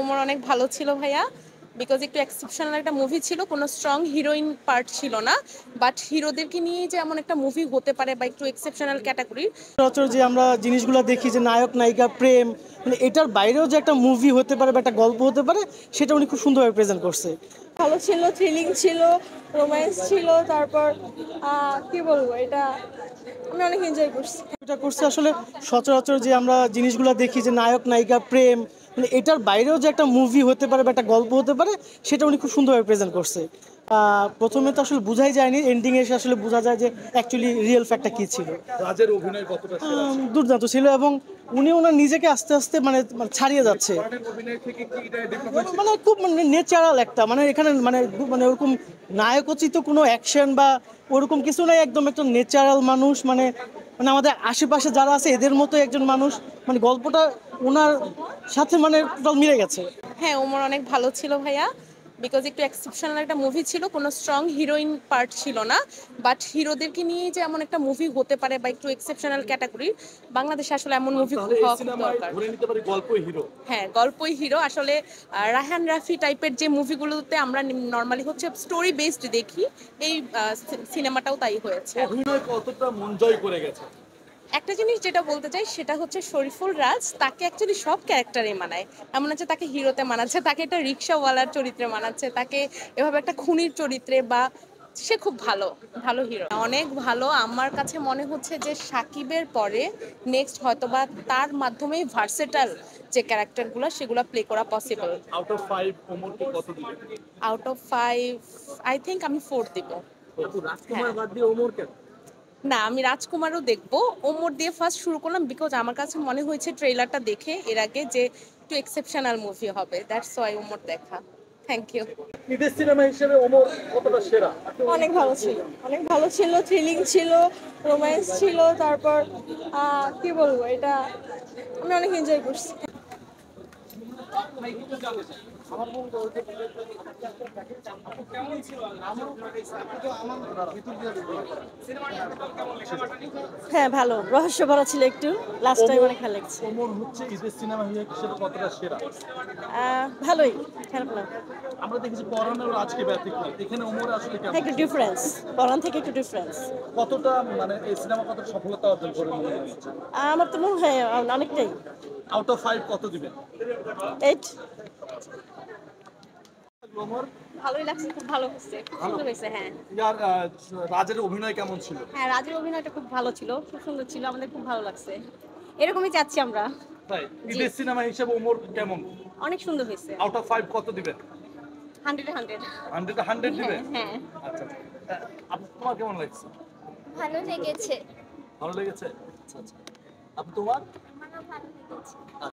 ওমর অনেক ভালো ছিল ভাইয়া, বিকজ একটু এক্সেপশনাল একটা মুভি ছিল, কোনো স্ট্রং হিরোইন পার্ট ছিল না, বাট হিরোদেরকে নিয়ে যে এমন একটা মুভি হতে পারে বা একটু এক্সেপশনাল ক্যাটাগরির। সচরাচর যে আমরা জিনিসগুলো দেখি যে নায়ক নায়িকা প্রেম, মানে এটার বাইরেও যে একটা মুভি হতে পারে বা একটা গল্প হতে পারে, সেটা উনি খুব সুন্দরভাবে প্রেজেন্ট করছে। ভালো ছিল, থ্রিলিং ছিল, রোম্যান্স ছিল, তারপর কি বলবো, এটা আমি অনেক এনজয় করছি। এটা করছে আসলে সচরাচর যে আমরা জিনিসগুলো দেখি যে নায়ক নায়িকা প্রেম, মানে এটার বাইরেও যে একটা মুভি হতে পারে বা একটা গল্প হতে পারে, সেটা উনি খুব সুন্দরভাবে প্রেজেন্ট করছে। প্রথমে তো আসলে বোঝাই যায়নি, এন্ডিংয়ে এসে আসলে বোঝা যায় যে অ্যাকচুয়ালি রিয়েল ফ্যাক্টটা কী ছিল। রাজের অভিনয় কতটা সেরা ছিল? দুর্দান্ত ছিল, এবং উনি ওনার নিজেকে আস্তে আস্তে মানে ছাড়িয়ে যাচ্ছে। পরানের অভিনয় থেকে কি এটা ডেভেলপ হয়েছে? মানে খুব মানে ন্যাচারাল একটা, মানে এখানে মানে ওরকম নায়কোচিত কোনো অ্যাকশন বা ওরকম কিছু নাই, একদম একটা ন্যাচারাল মানুষ, মানে মানে আমাদের আশেপাশে যারা আছে এদের মতো একজন মানুষ, মানে গল্পটা ওনার সাথে মানে টোটাল মিলে গেছে। হ্যাঁ, ওমর অনেক ভালো ছিল ভাইয়া, বিকজ একটু এক্সেপশনাল একটা মুভি ছিল, কোনো স্ট্রং হিরোইন পার্ট ছিল না, বাট হিরোদেরকে নিয়ে যে এমন একটা মুভি হতে পারে বা একটু এক্সেপশনাল ক্যাটাগরির, বাংলাদেশে আসলে এমন মুভি তাহলে এই হওয়া খুব সিনেমায় দরকার। ধরে নিতে পারি গল্পই হিরো। হ্যাঁ, গল্পই হিরো আসলে। রায়হান রাফি টাইপের যে মুভিগুলোতে আমরা নর্মালি হচ্ছে স্টোরি বেসড দেখি, এই সিনেমাটাও তাই হয়েছে। অভিনয় কতটা মন জয় করে গেছে? একটা জিনিস যেটা বলতে চাই সেটা হচ্ছে শরীফুল রাজ তাকে অ্যাকচুয়ালি সব ক্যারেক্টারে মানায়। এমন হচ্ছে তাকে হিরোতে মানাচ্ছে, তাকে একটা রিক্সাওয়ালার চরিত্রে মানাচ্ছে, তাকে এভাবে একটা খুনির চরিত্রে, বা সে খুব ভালো ভালো হিরো, অনেক ভালো। আমার কাছে মনে হচ্ছে যে সাকিবের পরে নেক্সট হয়তোবা তার মাধ্যমেই ভার্সেটাল যে ক্যারেক্টারগুলো সেগুলো প্লে করা পসিবল। আউট অফ 5 ওমরকে কত দিবেন? আউট অফ 5 আই থিঙ্ক আমি 4 দিব। রাজকুমার বাদ দিয়ে ওমর কেন? না, আমি রাজকুমারও দেখবো। ওমর দিয়ে ফার্স্ট শুরু করলাম বিকজ আমার কাছে মনে হয়েছে ট্রেলারটা দেখে এর আগে যে একটু এক্সেপশনাল মুভি হবে, দ্যাটস ওয়াই ওমর দেখা। Thank you. ঈদের সিনেমা হিসেবে ওমর কতটা সেরা? অনেক ভালো ছিল, অনেক ভালো ছিল, থ্রিলিং ছিল, রোম্যান্স ছিল, তারপর কি বলবো, এটা আমি অনেক এনজয় করছি। হ্যাঁ, ভালো, রহস্য ভরা ছিল একটু, লাস্ট টাইম অনেক ভালো লাগছে। ওমর হচ্ছে ঈদের সিনেমা হিসেবে কতটা সেরা? ভালোই, খারাপ না। আমরা দেখেছি পরানের আজকে ব্যতিক্রম, এখানে ওমর আসলে কেমন? একটু ডিফারেন্স, পরান থেকে একটু ডিফারেন্স। কতটা মানে এই সিনেমা কতটা সফলতা অর্জন করে মনে হচ্ছে? আমার তো মনে হয় অনেকটাই। আউট অফ 5 কত দিবেন? 8। ওমর ভালোই লাগছে, খুব ভালো হচ্ছে, খুব সুন্দর হয়েছে। হ্যাঁ ইয়ার রাজের অভিনয় কেমন ছিল? হ্যাঁ, রাজের অভিনয়টা খুব ভালো ছিল, খুব সুন্দর ছিল, আমাদের খুব ভালো লাগছে। এরকমই চাচ্ছি আমরা। তাই ঈদের সিনেমা হিসেবে ওমর কেমন? অনেক সুন্দর হয়েছে। আউট অফ 5 কত দিবেন? 100 100। 100 দিবেন? হ্যাঁ। আচ্ছা আচ্ছা। তোমার কেমন লাগছে? ভালো লেগেছে। ভালো লেগেছে? আচ্ছা আচ্ছা। তোমার? আমারও ভালো লেগেছে।